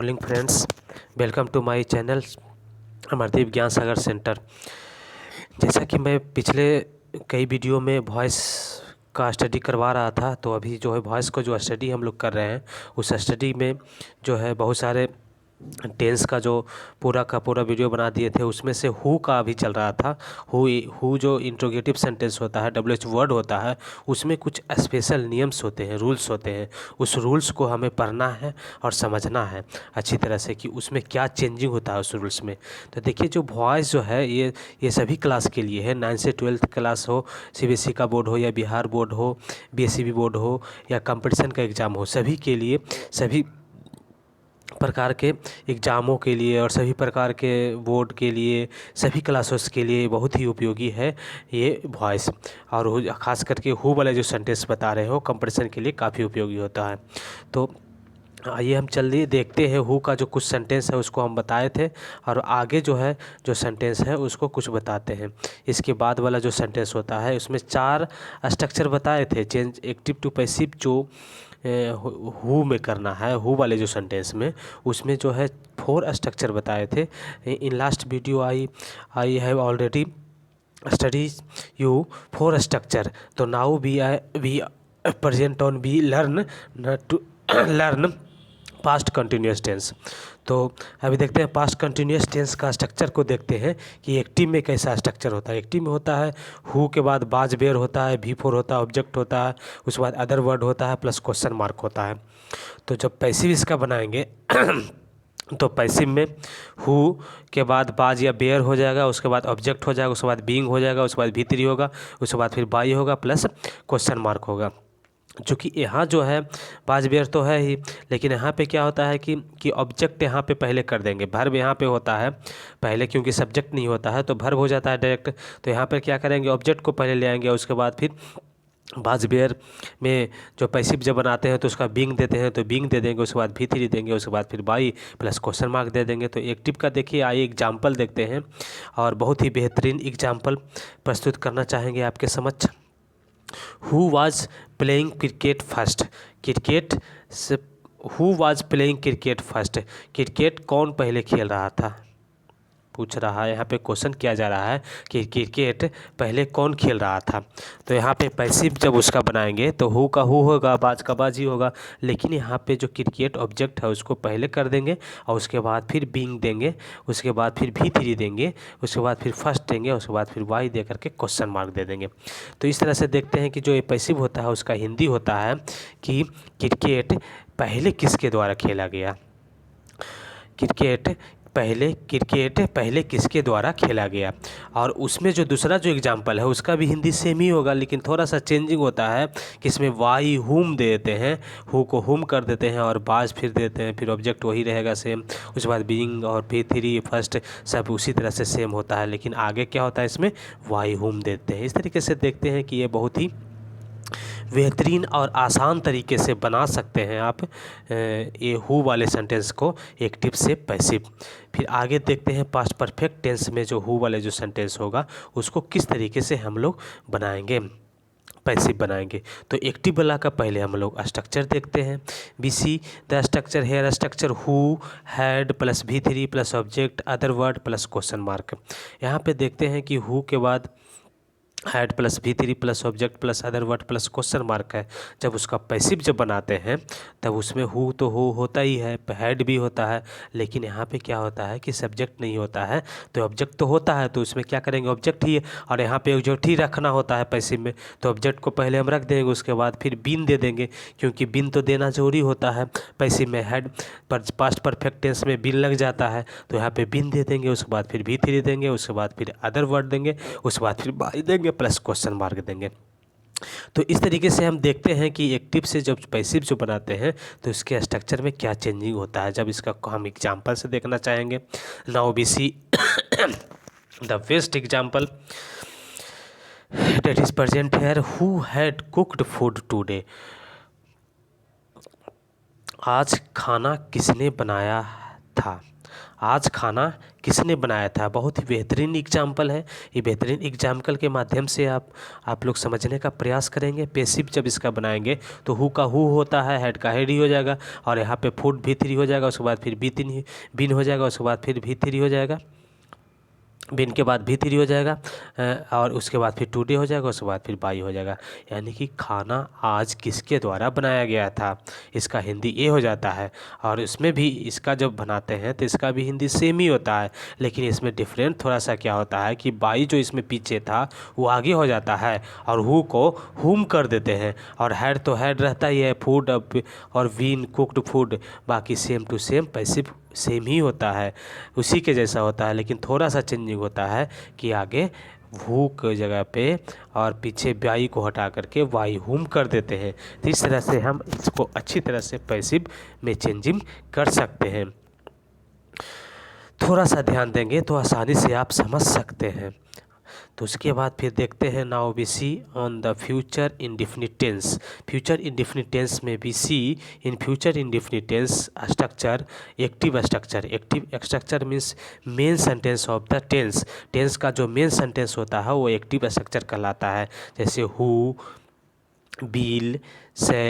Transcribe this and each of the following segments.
Morning friends, welcome to my channel Amardeep Gyan Sagar centre. जैसा कि मैं पिछले कई वीडियो में वॉइस का स्टडी करवा रहा था, तो अभी जो है वॉइस को जो स्टडी हम लोग कर रहे हैं, उस स्टडी में जो है बहुत सारे टेंस का जो पूरा का पूरा वीडियो बना दिए थे। उसमें से हु का अभी चल रहा था। हु जो इंट्रोगेटिव सेंटेंस होता है, WH वर्ड होता है, उसमें कुछ स्पेशल नियम्स होते हैं, रूल्स होते हैं। उस रूल्स को हमें पढ़ना है और समझना है अच्छी तरह से कि उसमें क्या चेंजिंग होता है उस रूल्स में। तो देखिए, जो वॉइस जो है ये सभी क्लास के लिए है। 9 से 12 क्लास हो, CBSE का बोर्ड हो या बिहार बोर्ड हो, BSEB बोर्ड हो या कंपटीशन का एग्ज़ाम हो, सभी के लिए, सभी प्रकार के एग्ज़ामों के लिए और सभी प्रकार के बोर्ड के लिए, सभी क्लासेस के लिए बहुत ही उपयोगी है ये वॉइस। और ख़ास करके हु वाले जो सेंटेंस बता रहे हो, कंपटीशन के लिए काफ़ी उपयोगी होता है। तो आइए हम जल्दी देखते हैं। हु का जो कुछ सेंटेंस है उसको हम बताए थे, और आगे जो है जो सेंटेंस है उसको कुछ बताते हैं। इसके बाद वाला जो सेंटेंस होता है उसमें 4 स्ट्रक्चर बताए थे, चेंज एक्टिव टू पैसिव, जो हु में करना है। हु वाले जो सेंटेंस में, उसमें जो है 4 स्ट्रक्चर बताए थे। In last video I have already studies you 4 structure. तो now we present on we learn to learn past continuous tense. तो अभी देखते हैं पास्ट कंटिन्यूस टेंस का स्ट्रक्चर को देखते हैं कि एक्टिव में कैसा स्ट्रक्चर होता है। एक्टिव में होता है हु के बाद बाज बेर होता है, V4 होता है, ऑब्जेक्ट होता है, उसके बाद अदर वर्ड होता है, प्लस क्वेश्चन मार्क होता है। तो जब पैसिव इसका बनाएंगे तो पैसिव में हु के बाद बाज या बेयर हो जाएगा, उसके बाद ऑब्जेक्ट हो जाएगा, उसके बाद बीइंग हो जाएगा, उसके बाद V3 होगा, उसके बाद फिर बाई होगा, प्लस क्वेश्चन मार्क होगा। चूँकि यहाँ जो है बाज बेयर तो है ही, लेकिन यहाँ पे क्या होता है कि ऑब्जेक्ट यहाँ पे पहले कर देंगे। भर्ब यहाँ पे होता है पहले, क्योंकि सब्जेक्ट नहीं होता है तो भर्ब हो जाता है डायरेक्ट। तो यहाँ पे क्या करेंगे, ऑब्जेक्ट को पहले ले आएंगे, उसके बाद फिर बाज बेयर में जो पैसिव जब बनाते हैं तो उसका बीइंग देते हैं, तो बीइंग दे देंगे, उसके बाद V3 देंगे, उसके बाद फिर बाई प्लस क्वेश्चन मार्क दे देंगे। तो एक्टिव का देखिए, आइए एग्जाम्पल देखते हैं, और बहुत ही बेहतरीन एग्जाम्पल प्रस्तुत करना चाहेंगे आपके समक्ष। Who was playing cricket first. Cricket से who was playing cricket first, cricket कौन पहले खेल रहा था, पूछ रहा है। यहाँ पे क्वेश्चन किया जा रहा है कि क्रिकेट पहले कौन खेल रहा था। तो यहाँ पे पैसिव जब उसका बनाएंगे तो हु का हु होगा, बाज का बाज ही होगा, लेकिन यहाँ पे जो क्रिकेट ऑब्जेक्ट है उसको पहले कर देंगे, और उसके बाद फिर बीइंग देंगे, उसके बाद फिर V3 देंगे, उसके बाद फिर फर्स्ट देंगे, उसके बाद फिर वाई दे करके क्वेश्चन मार्क दे देंगे। तो इस तरह से देखते हैं कि जो ये पैसिव होता है उसका हिंदी होता है कि क्रिकेट पहले किसके द्वारा खेला गया। क्रिकेट पहले किसके द्वारा खेला गया। और उसमें जो दूसरा जो एग्जाम्पल है उसका भी हिंदी सेम ही होगा, लेकिन थोड़ा सा चेंजिंग होता है कि इसमें वाई हुम दे देते हैं, हु को हुम कर देते हैं, और बाज फिर देते हैं, फिर ऑब्जेक्ट वही रहेगा सेम, उसके बाद बीइंग और V3 फर्स्ट सब उसी तरह से सेम होता है, लेकिन आगे क्या होता है इसमें वाई हुम देते हैं। इस तरीके से देखते हैं कि ये बहुत ही बेहतरीन और आसान तरीके से बना सकते हैं आप ये हु वाले सेंटेंस को एक्टिव से पैसिव। फिर आगे देखते हैं पास्ट परफेक्ट टेंस में जो हु वाले जो सेंटेंस होगा उसको किस तरीके से हम लोग बनाएंगे, पैसिव बनाएंगे। तो एक्टिव वाला का पहले हम लोग स्ट्रक्चर देखते हैं। BC the structure here structure who had plus V3 plus object other word plus question mark. यहाँ पे देखते हैं कि हु के बाद had plus V3 plus object plus other word plus question mark है। जब उसका पैसिव जब बनाते हैं तब उसमें हु तो हु होता ही है, हैड भी होता है, लेकिन यहाँ पे क्या होता है कि सब्जेक्ट नहीं होता है, तो ऑब्जेक्ट तो होता है, तो उसमें क्या करेंगे, ऑब्जेक्ट ही है, और यहाँ पे ऑब्जेक्ट ही रखना होता है पैसिव में, तो ऑब्जेक्ट को पहले हम रख देंगे, उसके बाद फिर बीन दे देंगे, क्योंकि बीन तो देना जरूरी होता है पैसिव में। हैड पर पास्ट परफेक्ट टेंस में बीन लग जाता है, तो यहाँ पे बीन दे देंगे, उसके बाद फिर V3 देंगे, उसके बाद फिर अदर वर्ड देंगे, उसके बाद फिर बाई देंगे प्लस क्वेश्चन मार्क देंगे। तो इस तरीके से हम देखते हैं कि एक्टिव से जब पैसिव जो बनाते हैं तो इसके स्ट्रक्चर में क्या चेंजिंग होता है। जब इसका हम एग्जांपल से देखना चाहेंगे। Now we see the best example that is present here. Who had cooked food today. आज खाना किसने बनाया था। आज खाना किसने बनाया था। बहुत ही बेहतरीन एग्जाम्पल है। ये बेहतरीन एग्जाम्पल के माध्यम से आप लोग समझने का प्रयास करेंगे। पैसिव जब इसका बनाएंगे तो हु का हु होता है, हेड का हेड ही हो जाएगा, और यहाँ पे फूड भी थ्री हो जाएगा, उसके बाद फिर बिन हो जाएगा, उसके बाद फिर भी थ्री हो जाएगा, बिन के बाद भी थ्री हो जाएगा, और उसके बाद फिर टुडे हो जाएगा, उसके बाद फिर बाई हो जाएगा। यानी कि खाना आज किसके द्वारा बनाया गया था, इसका हिंदी ये हो जाता है। और इसमें भी इसका जब बनाते हैं तो इसका भी हिंदी सेम ही होता है, लेकिन इसमें डिफरेंट थोड़ा सा क्या होता है कि बाई जो इसमें पीछे था वो आगे हो जाता है और हु को हुम कर देते हैं, और हेड तो हेड रहता ही है, फूड और बीन कुकड फूड, बाकी same to same passive same ही होता है, उसी के जैसा होता है, लेकिन थोड़ा सा चेंजिंग होता है कि आगे हु के जगह पे और पीछे बाई को हटा करके वाई हुम कर देते हैं। तो इस तरह से हम इसको अच्छी तरह से पैसिव में चेंजिंग कर सकते हैं। थोड़ा सा ध्यान देंगे तो आसानी से आप समझ सकते हैं। तो उसके बाद फिर देखते हैं now we see on the future indefinite tense. Future indefinite tense में भी see in future indefinite tense structure active structure. Active structure means main sentence of the tense. Tense का जो मेन सेंटेंस होता है वो एक्टिव स्ट्रक्चर कहलाता है। जैसे हु, बिल,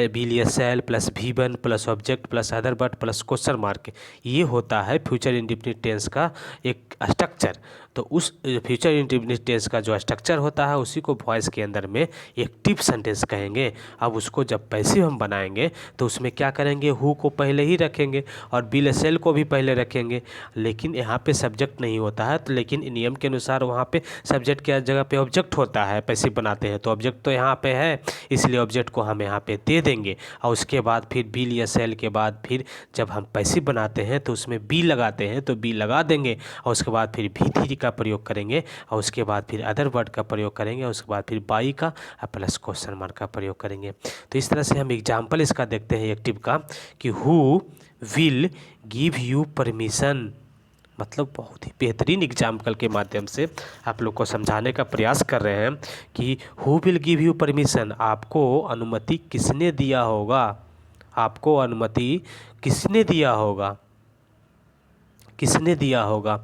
बिल या shall plus V1 plus object plus other but plus question mark, ये होता है फ्यूचर इंडेफिनिट टेंस का एक स्ट्रक्चर। तो उस फ्यूचर इंडेफिनिट टेंस का जो स्ट्रक्चर होता है उसी को वॉइस के अंदर में एक्टिव सेंटेंस कहेंगे। अब उसको जब पैसिव हम बनाएंगे तो उसमें क्या करेंगे, हु को पहले ही रखेंगे और बिल सेल को भी पहले रखेंगे, लेकिन यहाँ पे सब्जेक्ट नहीं होता है। तो लेकिन नियम के अनुसार वहाँ पे सब्जेक्ट के जगह पे ऑब्जेक्ट होता है। पैसिव बनाते हैं तो ऑब्जेक्ट तो यहाँ पे है, इसलिए ऑब्जेक्ट को हम यहाँ पे दे देंगे। और उसके बाद फिर बिल या सेल के बाद फिर जब हम पैसिव बनाते हैं तो उसमें बी लगाते हैं तो बी लगा देंगे, और उसके बाद फिर भी3 का प्रयोग करेंगे, और उसके बाद फिर अदर वर्ड का प्रयोग करेंगे, और उसके बाद फिर बाई का प्लस क्वेश्चन मार्क का प्रयोग करेंगे। तो इस तरह से हम एग्जाम्पल इसका देखते हैं एक्टिव का कि who will give you permission. मतलब बहुत ही बेहतरीन एग्जाम्पल के माध्यम से आप लोग को समझाने का प्रयास कर रहे हैं कि who will give you permission, आपको अनुमति किसने दिया होगा, आपको अनुमति किसने दिया होगा, किसने दिया होगा।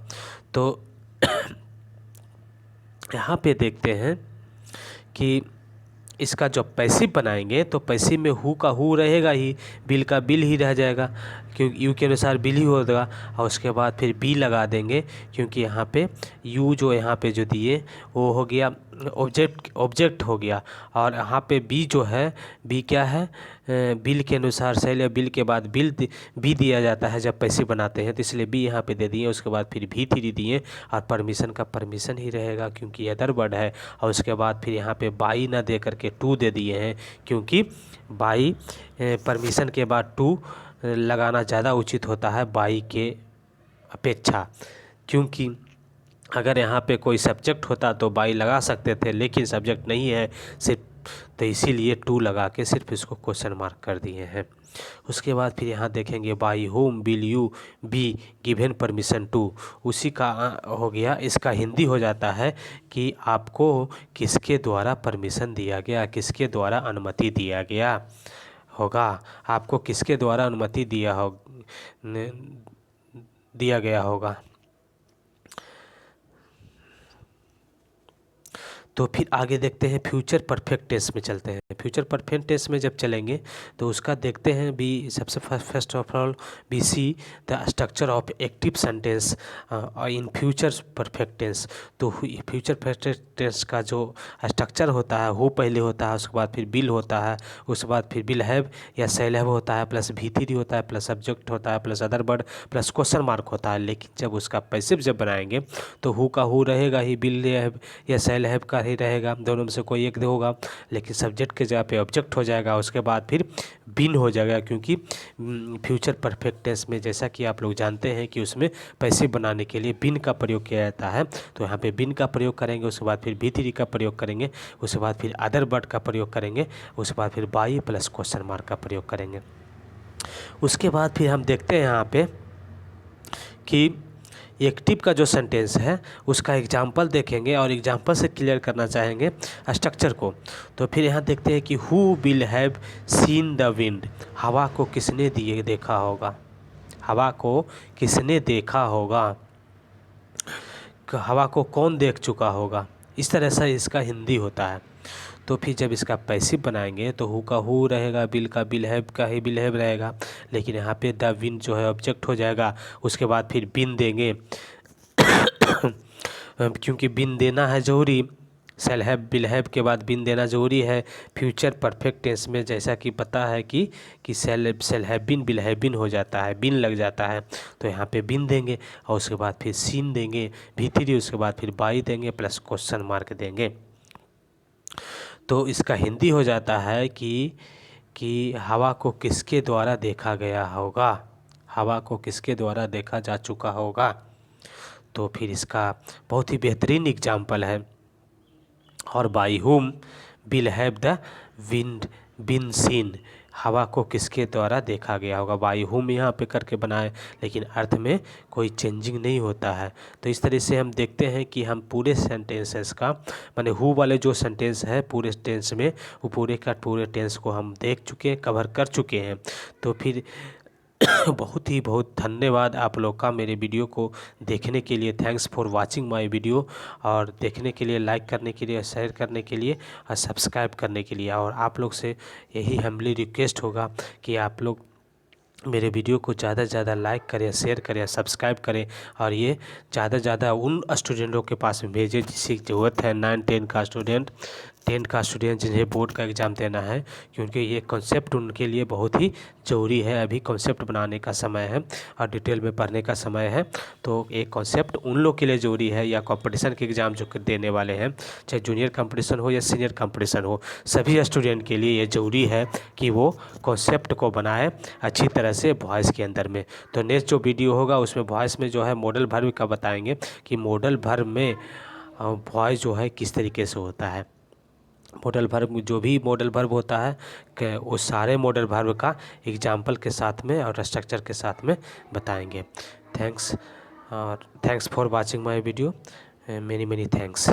तो यहाँ पे देखते हैं कि इसका जब पैसिव बनाएंगे तो पैसिव में हु का हु रहेगा ही, बिल का बिल ही रह जाएगा क्योंकि यू के अनुसार बिल ही होगा, और उसके बाद फिर बी लगा देंगे क्योंकि यहाँ पे यू जो यहाँ पे जो दिए वो हो गया ऑब्जेक्ट हो गया, और यहाँ पे बी जो है, बी क्या है, बिल के अनुसार सेल या बिल के बाद बिल बी दिया जाता है जब पैसे बनाते हैं, तो इसलिए बी यहाँ पे दे दिए। उसके बाद फिर भी3 दिए और परमिशन का परमिशन ही रहेगा क्योंकि अदर वर्ड है, और उसके बाद फिर यहाँ पे बाई ना दे करके 2 दे दिए हैं क्योंकि बाई परमिशन के बाद 2 लगाना ज़्यादा उचित होता है बाई के अपेक्षा, क्योंकि अगर यहाँ पे कोई सब्जेक्ट होता तो बाई लगा सकते थे, लेकिन सब्जेक्ट नहीं है सिर्फ, तो इसीलिए 2 लगा के सिर्फ इसको क्वेश्चन मार्क कर दिए हैं। उसके बाद फिर यहाँ देखेंगे by whom will you be given permission to, उसी का हो गया। इसका हिंदी हो जाता है कि आपको किसके द्वारा परमिशन दिया गया, किसके द्वारा अनुमति दिया गया होगा, आपको किसके द्वारा अनुमति दिया गया होगा। तो फिर आगे देखते हैं फ्यूचर परफेक्ट टेंस में चलते हैं। फ्यूचर परफेक्ट टेंस में जब चलेंगे तो उसका देखते हैं बी सबसे first of all we see the structure of active sentence in future perfect tense. तो फ्यूचर परफेक्ट टेंस का जो स्ट्रक्चर होता है वो पहले होता है, उसके बाद फिर बिल होता है, उसके बाद फिर बिल हैव या सेल हैव होता है, प्लस भी3 होता है, प्लस सब्जेक्ट होता है, plus other word, plus question mark होता है। लेकिन जब उसका पैसिव जब बनाएंगे तो हु का हु रहेगा ही, बिल हैव या सेल हैव का ही रहेगा, दोनों में से कोई एक होगा, लेकिन सब्जेक्ट के जगह पे ऑब्जेक्ट हो जाएगा। उसके बाद फिर बिन हो जाएगा क्योंकि फ्यूचर परफेक्ट टेंस में जैसा कि आप लोग जानते हैं कि उसमें पैसिव बनाने के लिए बिन का प्रयोग किया जाता है। तो यहाँ पे बिन का प्रयोग करेंगे, उसके बाद फिर भी3 का प्रयोग करेंगे, उसके बाद फिर अदर वर्ड का प्रयोग करेंगे, उसके बाद फिर बाई प्लस क्वेश्चन मार्क का प्रयोग करेंगे। उसके बाद फिर हम देखते हैं यहाँ पे कि एक्टिव का जो सेंटेंस है उसका एग्जाम्पल देखेंगे और एग्जाम्पल से क्लियर करना चाहेंगे स्ट्रक्चर को। तो फिर यहाँ देखते हैं कि who will have seen the wind, हवा को किसने देखा होगा, हवा को किसने देखा होगा, हवा को कौन देख चुका होगा, इस तरह से इसका हिंदी होता है। तो फिर जब इसका पैसिव बनाएंगे तो हु का हु रहेगा, बिल का बिल हैव का ही बिल हैव रहेगा, लेकिन यहाँ पे द विन जो है ऑब्जेक्ट हो जाएगा। उसके बाद फिर बिन देंगे क्योंकि बिन देना है ज़रूरी, सेल हैव बिल हैव के बाद बिन देना ज़रूरी है फ्यूचर परफेक्ट टेंस में, जैसा कि पता है कि shall have been will have been हो जाता है, बिन लग जाता है। तो यहाँ पे बिन देंगे और उसके बाद फिर सीन देंगे V3, उसके बाद फिर बाई देंगे प्लस क्वेश्चन मार्क देंगे। तो इसका हिंदी हो जाता है कि हवा को किसके द्वारा देखा गया होगा, हवा को किसके द्वारा देखा जा चुका होगा। तो फिर इसका बहुत ही बेहतरीन एग्जाम्पल है, और by whom will have the wind been seen, हवा को किसके द्वारा देखा गया होगा। बाई हुम यहाँ पे करके बनाए, लेकिन अर्थ में कोई चेंजिंग नहीं होता है। तो इस तरह से हम देखते हैं कि हम पूरे सेंटेंसेस का माने हु वाले जो सेंटेंस है पूरे टेंस में, वो पूरे का पूरे टेंस को हम देख चुके हैं, कवर कर चुके हैं। तो फिर बहुत धन्यवाद आप लोग का मेरे वीडियो को देखने के लिए। Thanks for watching my video, और देखने के लिए, लाइक करने के लिए, शेयर करने के लिए और सब्सक्राइब करने के लिए। और आप लोग से यही हम्बली रिक्वेस्ट होगा कि आप लोग मेरे वीडियो को ज़्यादा से ज़्यादा लाइक करें, शेयर करें, सब्सक्राइब करें, और ये ज़्यादा से ज़्यादा उन स्टूडेंटों के पास में भेजें जिसकी ज़रूरत है, 9-10 का स्टूडेंट, 10 का स्टूडेंट जिन्हें बोर्ड का एग्ज़ाम देना है, क्योंकि ये कॉन्सेप्ट उनके लिए बहुत ही ज़रूरी है। अभी कॉन्सेप्ट बनाने का समय है और डिटेल में पढ़ने का समय है। तो एक कॉन्सेप्ट उन लोग के लिए ज़रूरी है, या कंपटीशन के एग्ज़ाम जो देने वाले हैं, चाहे जूनियर कंपटीशन हो या सीनियर कंपटीशन हो, सभी स्टूडेंट के लिए ये ज़रूरी है कि वो कॉन्सेप्ट को बनाए अच्छी तरह से वॉइस के अंदर में। तो नेक्स्ट जो वीडियो होगा उसमें वॉइस में जो है मॉडल वर्ब का बताएंगे कि मॉडल वर्ब में वॉइस जो है किस तरीके से होता है। मॉडल वर्ब, जो भी मॉडल वर्ब होता है वो सारे मॉडल वर्ब का एग्जाम्पल के साथ में और स्ट्रक्चर के साथ में बताएंगे। Thanks for watching my video, many thanks.